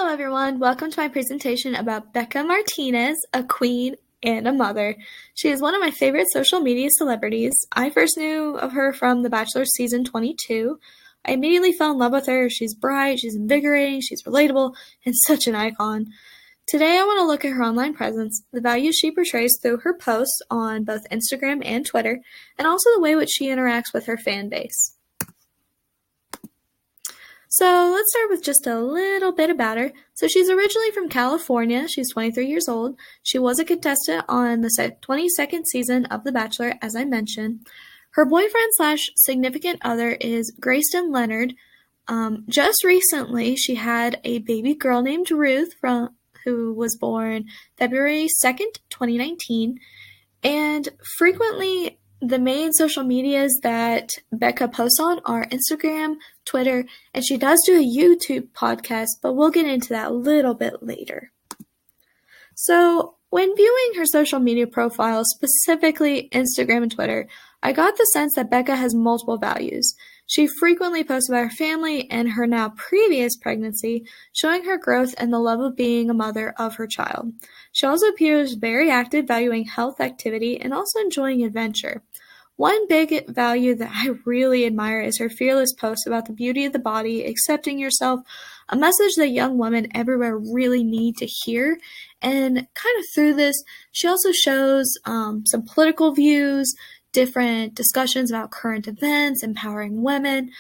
Hello everyone, welcome to my presentation about Bekah Martinez, a queen and a mother. She is one of my favorite social media celebrities. I first knew of her from The Bachelor season 22. I immediately fell in love with her. She's bright, she's invigorating, she's relatable, and such an icon. Today I want to look at her online presence, the values she portrays through her posts on both Instagram and Twitter, and also the way which she interacts with her fan base. So let's start with just a little bit about her. So she's originally from California. She's 23 years old. She was a contestant on the 22nd season of The Bachelor, as I mentioned. Her boyfriend/significant other is Grayston Leonard. Just recently, she had a baby girl named Ruth who was born February 2nd, 2019. And frequently, the main social medias that Bekah posts on are Instagram, Twitter, and she does do a YouTube podcast, but we'll get into that a little bit later. So, when viewing her social media profile, specifically Instagram and Twitter, I got the sense that Bekah has multiple values. She frequently posts about her family and her now previous pregnancy, showing her growth and the love of being a mother of her child. She also appears very active, valuing health, activity, and also enjoying adventure. One big value that I really admire is her fearless posts about the beauty of the body, accepting yourself, a message that young women everywhere really need to hear. And kind of through this, she also shows some political views, different discussions about current events, empowering women,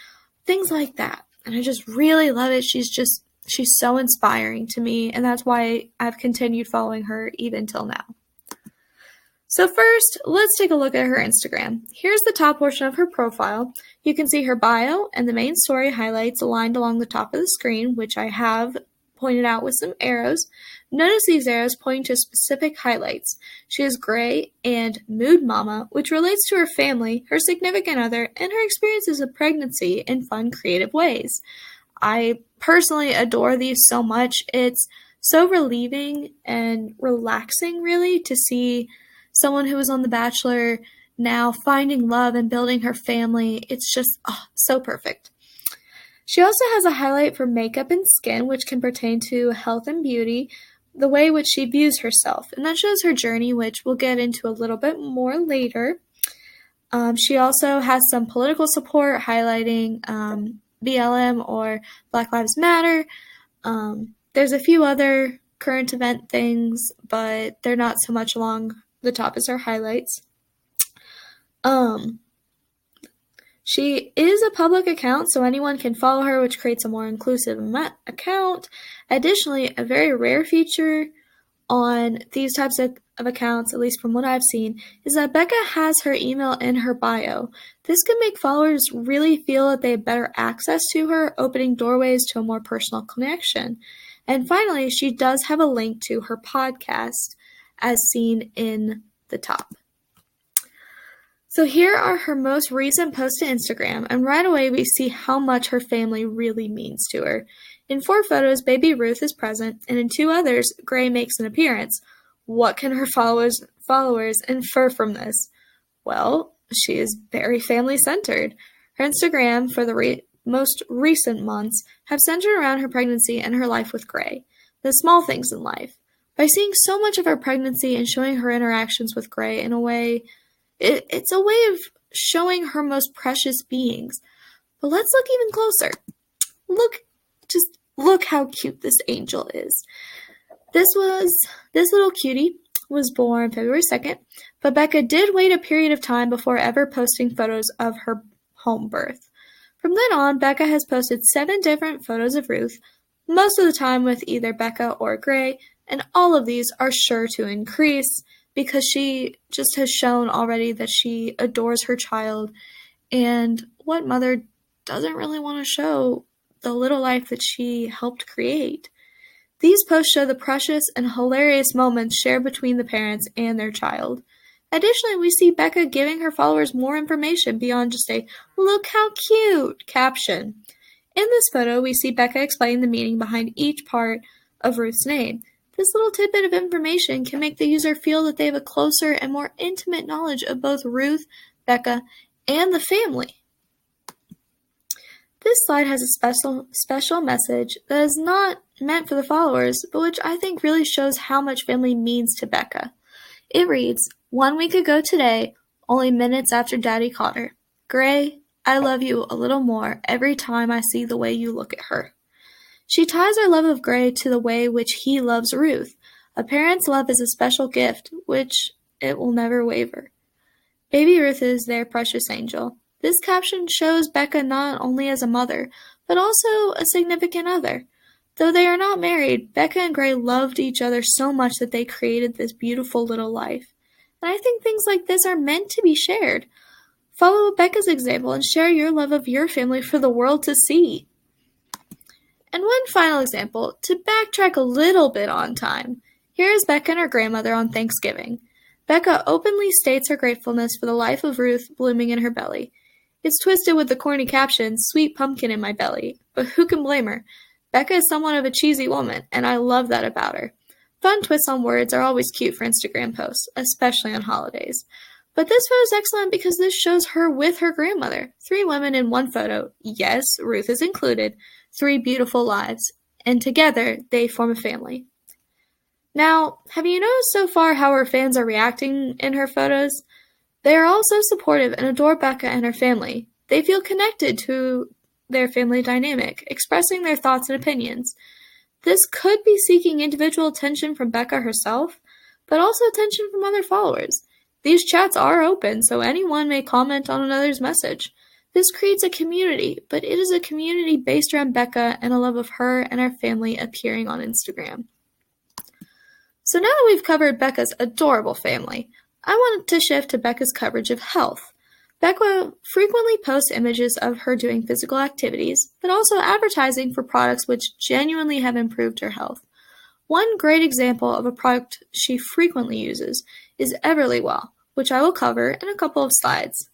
things like that. And I just really love it. She's so inspiring to me, and that's why I've continued following her even till now. So first, let's take a look at her Instagram. Here's the top portion of her profile. You can see her bio and the main story highlights aligned along the top of the screen, which I have pointed out with some arrows. Notice these arrows pointing to specific highlights. She is gray and mood mama, which relates to her family, her significant other, and her experiences of pregnancy in fun, creative ways. I personally adore these so much. It's so relieving and relaxing, really, to see someone who was on The Bachelor now finding love and building her family. It's just so perfect. She also has a highlight for makeup and skin, which can pertain to health and beauty, the way which she views herself. And that shows her journey, which we'll get into a little bit more later. She also has some political support highlighting BLM or Black Lives Matter. There's a few other current event things, but they're not so much along the top as her highlights. She is a public account, so anyone can follow her, which creates a more inclusive account. Additionally, a very rare feature on these types of accounts, at least from what I've seen, is that Bekah has her email in her bio. This can make followers really feel that they have better access to her, opening doorways to a more personal connection. And finally, she does have a link to her podcast, as seen in the top. So here are her most recent posts to Instagram, and right away we see how much her family really means to her. In 4 photos, baby Ruth is present, and in 2 others, Gray makes an appearance. What can her followers infer from this? Well, she is very family-centered. Her Instagram for the most recent months have centered around her pregnancy and her life with Gray, the small things in life. By seeing so much of her pregnancy and showing her interactions with Gray in a way, it's a way of showing her most precious beings. But let's look even closer. Look how cute this angel is. This little cutie was born February 2nd, but Bekah did wait a period of time before ever posting photos of her home birth. From then on, Bekah has posted 7 different photos of Ruth, most of the time with either Bekah or Gray, and all of these are sure to increase because she just has shown already that she adores her child, and what mother doesn't really want to show the little life that she helped create? These posts show the precious and hilarious moments shared between the parents and their child. Additionally, we see Bekah giving her followers more information beyond just a "look how cute" caption. In this photo, we see Bekah explain the meaning behind each part of Ruth's name. This little tidbit of information can make the user feel that they have a closer and more intimate knowledge of both Ruth, Bekah, and the family. This slide has a special message that is not meant for the followers, but which I think really shows how much family means to Bekah. It reads, 1 week ago today, only minutes after Daddy caught her. Gray, I love you a little more every time I see the way you look at her. She ties our love of Gray to the way which he loves Ruth. A parent's love is a special gift, which it will never waver. Baby Ruth is their precious angel. This caption shows Bekah not only as a mother, but also a significant other. Though they are not married, Bekah and Gray loved each other so much that they created this beautiful little life. And I think things like this are meant to be shared. Follow Bekah's example and share your love of your family for the world to see. And one final example, to backtrack a little bit on time. Here is Bekah and her grandmother on Thanksgiving. Bekah openly states her gratefulness for the life of Ruth blooming in her belly. It's twisted with the corny caption, sweet pumpkin in my belly, but who can blame her? Bekah is somewhat of a cheesy woman, and I love that about her. Fun twists on words are always cute for Instagram posts, especially on holidays. But this photo is excellent because this shows her with her grandmother. 3 women in one photo. Yes, Ruth is included. 3 beautiful lives. And together, they form a family. Now, have you noticed so far how her fans are reacting in her photos? They are all so supportive and adore Bekah and her family. They feel connected to their family dynamic, expressing their thoughts and opinions. This could be seeking individual attention from Bekah herself, but also attention from other followers. These chats are open, so anyone may comment on another's message. This creates a community, but it is a community based around Bekah and a love of her and her family appearing on Instagram. So now that we've covered Bekah's adorable family, I want to shift to Bekah's coverage of health. Bekah frequently posts images of her doing physical activities, but also advertising for products which genuinely have improved her health. One great example of a product she frequently uses is Everlywell, which I will cover in a couple of slides.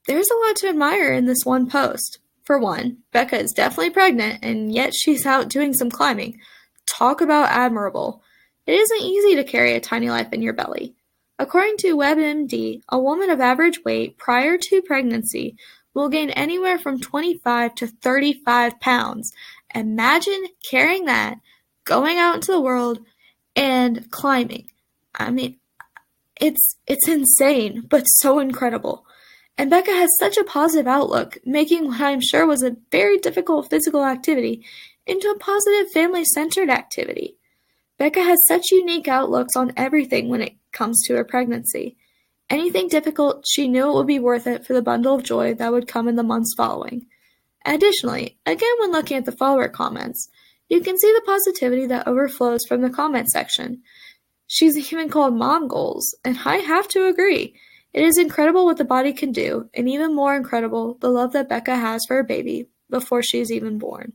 There's a lot to admire in this one post. For one, Bekah is definitely pregnant, and yet she's out doing some climbing. Talk about admirable. It isn't easy to carry a tiny life in your belly. According to WebMD, a woman of average weight prior to pregnancy will gain anywhere from 25 to 35 pounds. Imagine carrying that, going out into the world, and climbing. I mean, it's insane, but so incredible. And Bekah has such a positive outlook, making what I'm sure was a very difficult physical activity into a positive family-centered activity. Bekah has such unique outlooks on everything when it comes to her pregnancy. Anything difficult, she knew it would be worth it for the bundle of joy that would come in the months following. Additionally, again when looking at the follower comments, you can see the positivity that overflows from the comment section. She's even called mom goals, and I have to agree. It is incredible what the body can do, and even more incredible the love that Bekah has for her baby before she is even born.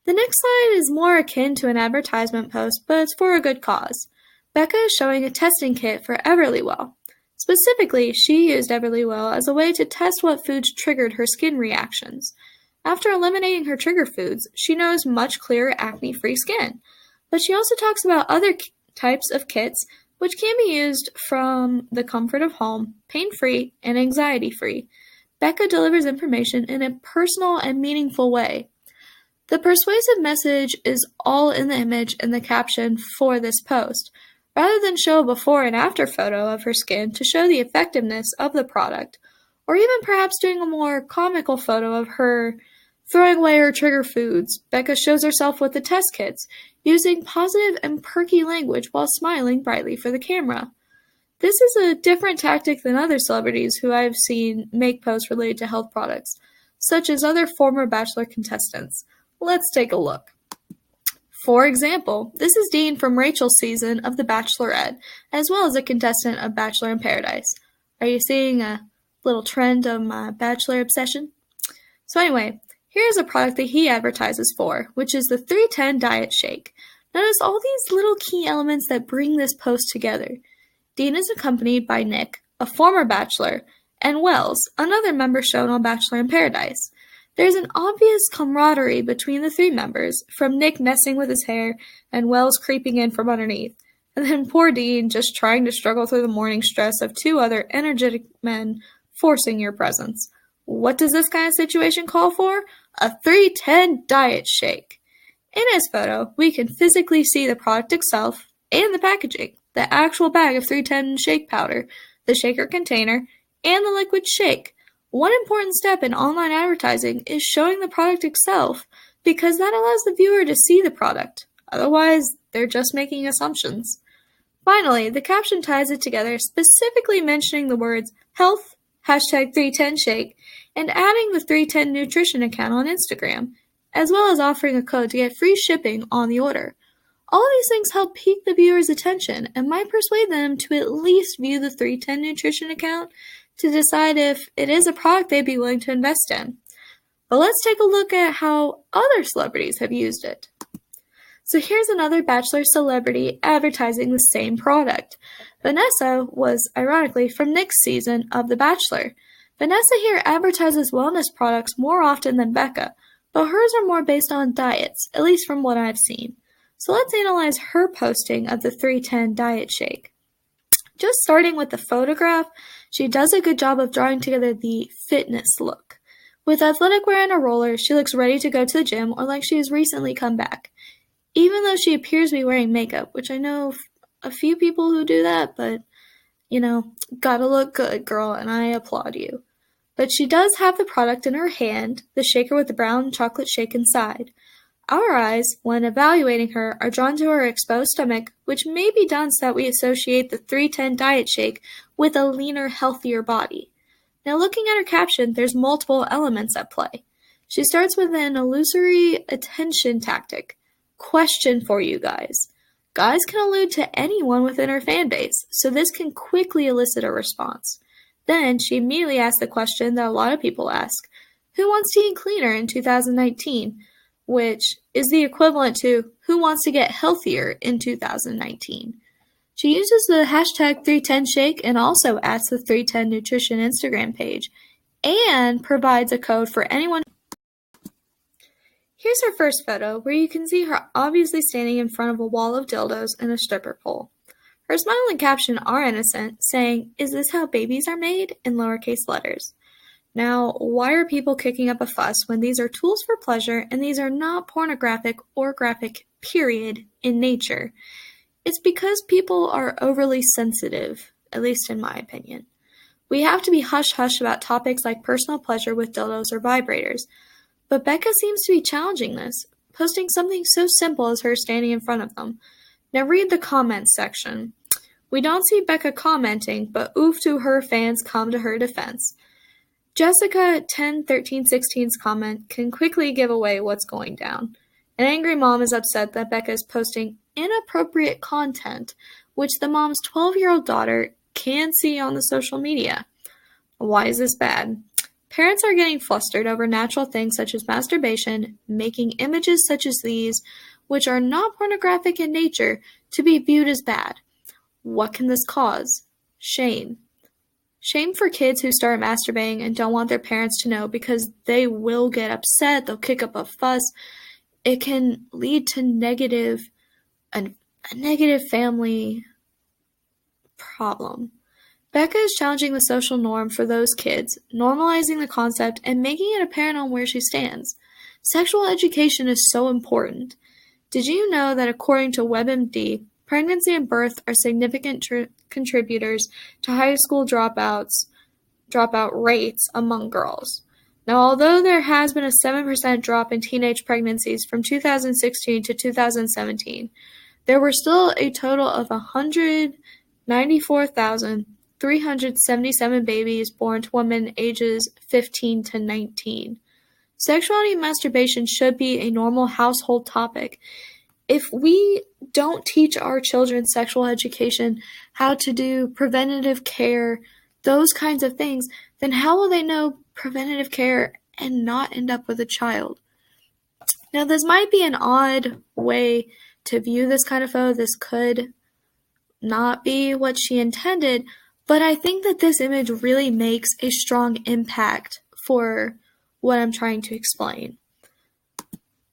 The next slide is more akin to an advertisement post, but it's for a good cause. Bekah is showing a testing kit for Everlywell. Specifically, she used Everlywell as a way to test what foods triggered her skin reactions. After eliminating her trigger foods, she noticed much clearer acne-free skin. But she also talks about other types of kits which can be used from the comfort of home, pain-free, and anxiety-free. Bekah delivers information in a personal and meaningful way. The persuasive message is all in the image and the caption for this post, rather than show a before and after photo of her skin to show the effectiveness of the product, or even perhaps doing a more comical photo of her throwing away her trigger foods. Bekah shows herself with the test kits, using positive and perky language while smiling brightly for the camera. This is a different tactic than other celebrities who I have seen make posts related to health products, such as other former Bachelor contestants. Let's take a look. For example, this is Dean from Rachel's season of The Bachelorette, as well as a contestant of Bachelor in Paradise. Are you seeing a little trend of my Bachelor obsession? So anyway, here's a product that he advertises for, which is the 310 Diet Shake. Notice all these little key elements that bring this post together. Dean is accompanied by Nick, a former Bachelor, and Wells, another member shown on Bachelor in Paradise. There's an obvious camaraderie between the 3 members, from Nick messing with his hair and Wells creeping in from underneath, and then poor Dean just trying to struggle through the morning stress of 2 other energetic men forcing your presence. What does this kind of situation call for? A 310 diet shake. In his photo, we can physically see the product itself and the packaging, the actual bag of 310 shake powder, the shaker container, and the liquid shake. One important step in online advertising is showing the product itself because that allows the viewer to see the product. Otherwise, they're just making assumptions. Finally, the caption ties it together, specifically mentioning the words health, #310shake, and adding the 310 Nutrition account on Instagram, as well as offering a code to get free shipping on the order. All of these things help pique the viewer's attention and might persuade them to at least view the 310 Nutrition account to decide if it is a product they'd be willing to invest in. But let's take a look at how other celebrities have used it. So here's another Bachelor celebrity advertising the same product. Vanessa was, ironically, from Nick's season of The Bachelor. Vanessa here advertises wellness products more often than Bekah, but hers are more based on diets, at least from what I've seen. So let's analyze her posting of the 310 diet shake. Just starting with the photograph, she does a good job of drawing together the fitness look. With athletic wear and a roller, she looks ready to go to the gym or like she has recently come back. Even though she appears to be wearing makeup, which I know a few people who do that, but, gotta look good, girl, and I applaud you. But she does have the product in her hand, the shaker with the brown chocolate shake inside. Our eyes, when evaluating her, are drawn to her exposed stomach, which may be done so that we associate the 310 diet shake with a leaner, healthier body. Now looking at her caption, there's multiple elements at play. She starts with an illusory attention tactic. Question for you guys. Guys can allude to anyone within her fan base, so this can quickly elicit a response. Then she immediately asks the question that a lot of people ask, who wants to eat cleaner in 2019? Which is the equivalent to who wants to get healthier in 2019. She uses the hashtag 310shake and also adds the 310 Nutrition Instagram page and provides a code for anyone. Here's her first photo where you can see her obviously standing in front of a wall of dildos and a stripper pole. Her smile and caption are innocent, saying, "Is this how babies are made?" in lowercase letters. Now, why are people kicking up a fuss when these are tools for pleasure and these are not pornographic or graphic, period, in nature? It's because people are overly sensitive, at least in my opinion. We have to be hush-hush about topics like personal pleasure with dildos or vibrators, but Bekah seems to be challenging this, posting something so simple as her standing in front of them. Now read the comments section. We don't see Bekah commenting, but oof to her fans come to her defense. Jessica 101316's comment can quickly give away what's going down. An angry mom is upset that Bekah is posting inappropriate content, which the mom's 12-year-old daughter can see on the social media. Why is this bad? Parents are getting flustered over natural things such as masturbation, making images such as these, which are not pornographic in nature, to be viewed as bad. What can this cause? Shame. Shame for kids who start masturbating and don't want their parents to know because they will get upset, they'll kick up a fuss. It can lead to a negative family problem. Bekah is challenging the social norm for those kids, normalizing the concept and making it apparent on where she stands. Sexual education is so important. Did you know that according to WebMD, pregnancy and birth are significant contributors to high school dropout rates among girls? Now, although there has been a 7% drop in teenage pregnancies from 2016 to 2017, there were still a total of 194,377 babies born to women ages 15 to 19. Sexuality and masturbation should be a normal household topic. If we don't teach our children sexual education, how to do preventative care, those kinds of things, then how will they know preventative care and not end up with a child? Now, this might be an odd way to view this kind of photo. This could not be what she intended, but I think that this image really makes a strong impact for what I'm trying to explain.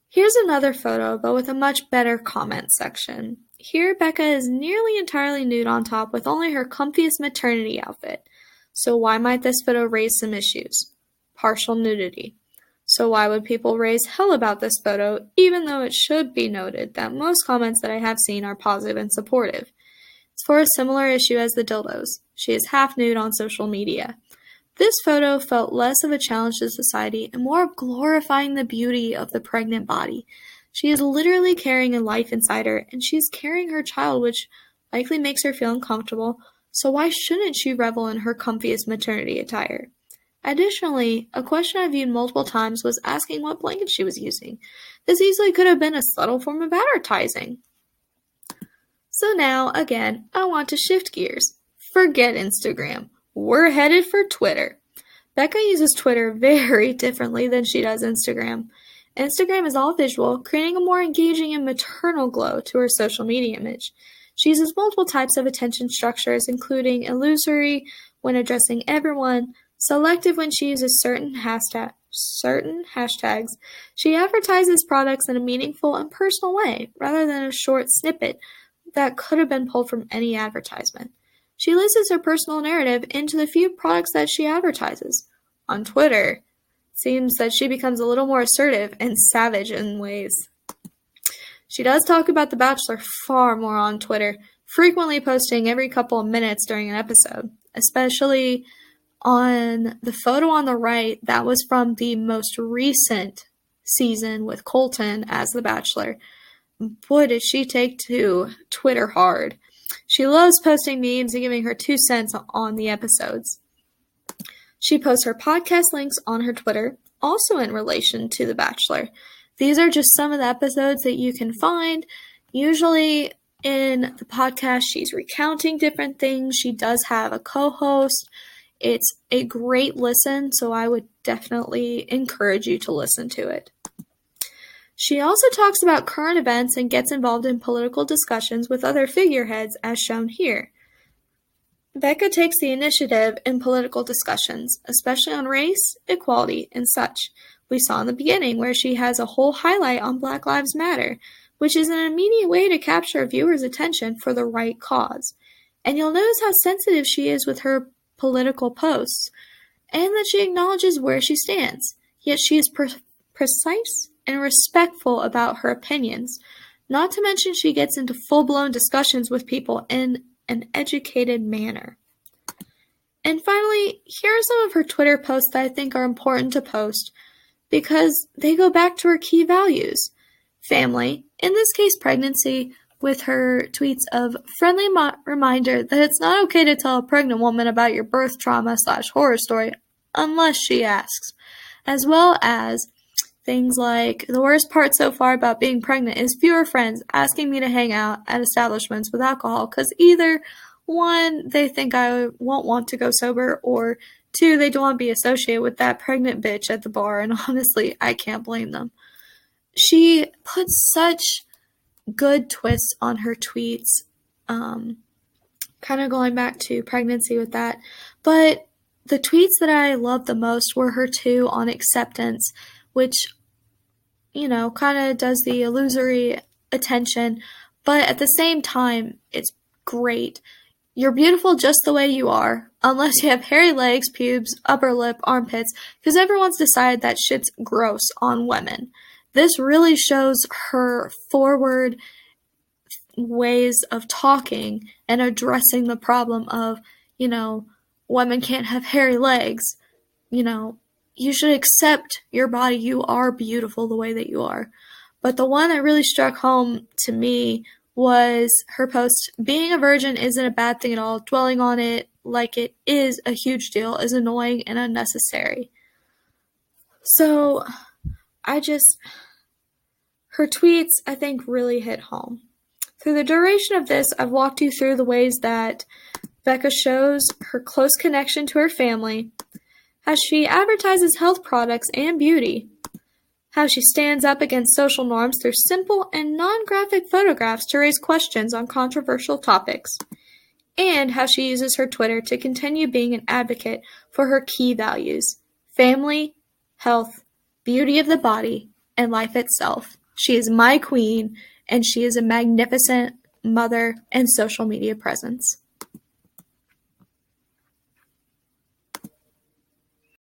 Here's another photo, but with a much better comment section. Here, Bekah is nearly entirely nude on top with only her comfiest maternity outfit. So why might this photo raise some issues? partial nudity. So why would people raise hell about this photo, even though it should be noted that most comments that I have seen are positive and supportive? It's for a similar issue as the dildos. She is half nude on social media. This photo felt less of a challenge to society and more of glorifying the beauty of the pregnant body. She is literally carrying a life inside her, and she is carrying her child, which likely makes her feel uncomfortable, so why shouldn't she revel in her comfiest maternity attire? Additionally, a question I viewed multiple times was asking what blanket she was using. This easily could have been a subtle form of advertising. So now, again, I want to shift gears. Forget Instagram. We're headed for Twitter. Bekah uses Twitter very differently than she does Instagram. Instagram is all visual, creating a more engaging and maternal glow to her social media image. She uses multiple types of attention structures, including illusory when addressing everyone, selective when she uses certain hashtags. She advertises products in a meaningful and personal way, rather than a short snippet that could have been pulled from any advertisement. She lists her personal narrative into the few products that she advertises. On Twitter, it seems that she becomes a little more assertive and savage in ways. She does talk about The Bachelor far more on Twitter, frequently posting every couple of minutes during an episode, especially on the photo on the right. That was from the most recent season with Colton as The Bachelor. Boy, did she take to Twitter hard. She loves posting memes and giving her 2 cents on the episodes. She posts her podcast links on her Twitter, also in relation to The Bachelor. These are just some of the episodes that you can find. Usually in the podcast, she's recounting different things. She does have a co-host. It's a great listen, so I would definitely encourage you to listen to it. She also talks about current events and gets involved in political discussions with other figureheads, as shown here. Bekah takes the initiative in political discussions, especially on race, equality, and such. We saw in the beginning where she has a whole highlight on Black Lives Matter, which is an immediate way to capture a viewer's attention for the right cause. And you'll notice how sensitive she is with her political posts, and that she acknowledges where she stands, yet she is precise and respectful about her opinions. Not to mention she gets into full-blown discussions with people in an educated manner. And finally, here are some of her Twitter posts that I think are important to post because they go back to her key values. Family, in this case pregnancy, with her tweets of friendly reminder that it's not okay to tell a pregnant woman about your birth trauma/horror story unless she asks, as well as things like, the worst part so far about being pregnant is fewer friends asking me to hang out at establishments with alcohol because either, 1, they think I won't want to go sober, or 2, they don't want to be associated with that pregnant bitch at the bar, and honestly, I can't blame them. She puts such good twists on her tweets, kind of going back to pregnancy with that, but the tweets that I loved the most were her 2 on acceptance, which kind of does the illusory attention, but at the same time, it's great. You're beautiful just the way you are, unless you have hairy legs, pubes, upper lip, armpits, because everyone's decided that shit's gross on women. This really shows her forward ways of talking and addressing the problem of, women can't have hairy legs, you should accept your body. You are beautiful the way that you are. But the one that really struck home to me was her post, being a virgin isn't a bad thing at all. Dwelling on it like it is a huge deal is annoying and unnecessary. So, her tweets, I think, really hit home. Through the duration of this, I've walked you through the ways that Bekah shows her close connection to her family, how she advertises health products and beauty, how she stands up against social norms through simple and non-graphic photographs to raise questions on controversial topics, and how she uses her Twitter to continue being an advocate for her key values: family, health, beauty of the body, and life itself. She is my queen, and she is a magnificent mother and social media presence.